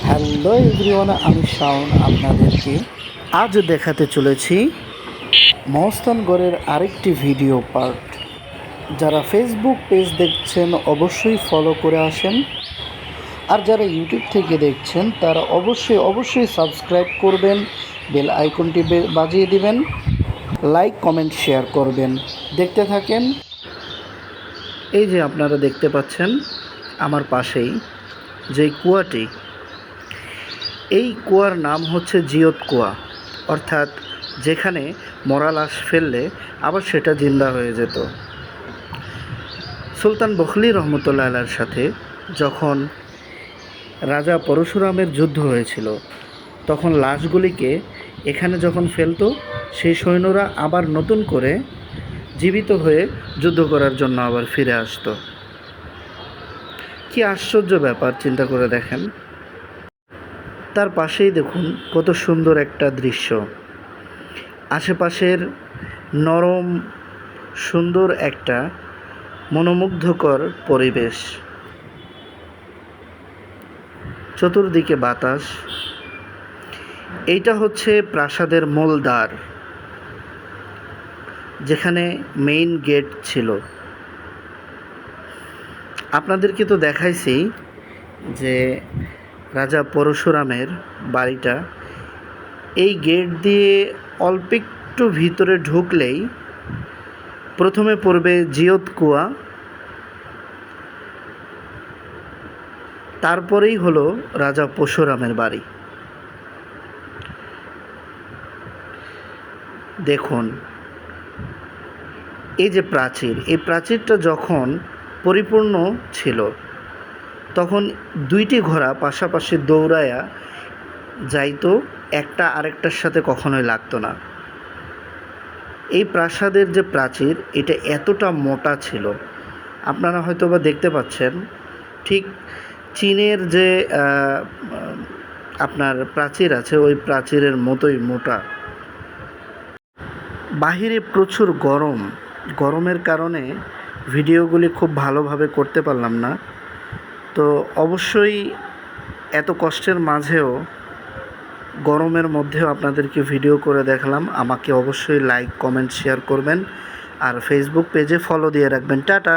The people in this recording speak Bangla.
হ্যালো এভরিওয়ান, আমি শাওন আপনাদেরকে আজ দেখাতে চলেছি মহস্তানগড়ের আরেকটি ভিডিও পার্ট। যারা ফেসবুক পেজ দেখছেন অবশ্যই ফলো করে আসেন, আর যারা ইউটিউব থেকে দেখছেন তারা অবশ্যই সাবস্ক্রাইব করবেন, বেল আইকনটি বাজিয়ে দিবেন, লাইক কমেন্ট শেয়ার করবেন। দেখতে থাকেন। এই যে আপনারা দেখতে পাচ্ছেন আমার পাশেই যে কুয়াটি, এই কুয়ার নাম হচ্ছে জিয়ত কুয়া, অর্থাৎ যেখানে মরা লাশ ফেললে আবার সেটা জিন্দা হয়ে যেত। সুলতান বখলি রহমতুল্লাহ আলার সাথে যখন রাজা পরশুরামের যুদ্ধ হয়েছিল, তখন লাশগুলিকে এখানে যখন ফেলতো, সেই সৈন্যরা আবার নতুন করে জীবিত হয়ে যুদ্ধ করার জন্য আবার ফিরে আসতো। কি আশ্চর্য ব্যাপার, চিন্তা করে দেখেন। তার পাশেই দেখুন কত সুন্দর একটা দৃশ্য, আশেপাশের নরম সুন্দর একটা মনোমুগ্ধকর পরিবেশ, চতুর্দিকে বাতাস। এইটা হচ্ছে প্রাসাদের মূল দ্বার, যেখানে মেইন গেট ছিল। আপনাদেরকে তো দেখাইছি যে রাজা পরশুরামের বাড়িটা, এই গেট দিয়ে অল্প একটু ভিতরে ঢুকলেই প্রথমে পড়বে জিয়ত কুয়া, তারপরেই হলো রাজা পরশুরামের বাড়ি। দেখুন এই যে প্রাচীর, এই প্রাচীরটা যখন পরিপূর্ণ ছিল, তখন দুইটি ঘোড়া পাশাপাশি দৌড়ায়া যাইতো, একটা আরেকটার সাথে কখনোই লাগতো না। এই প্রাসাদের যে প্রাচীর, এটা এতটা মোটা ছিল, আপনারা হয়তো বা দেখতে পাচ্ছেন, ঠিক চীনের যে আপনার প্রাচীর আছে, ওই প্রাচীরের মতোই মোটা। বাহিরে প্রচুর গরমের কারণে ভিডিওগুলি খুব ভালোভাবে করতে পারলাম না। তো অবশ্যই এত কষ্টের মাঝেও, গরমের মধ্যেও আপনাদেরকে ভিডিও করে দেখালাম। আমাকে অবশ্যই লাইক কমেন্ট শেয়ার করবেন, আর ফেসবুক পেজে ফলো দিয়ে রাখবেন। টাটা।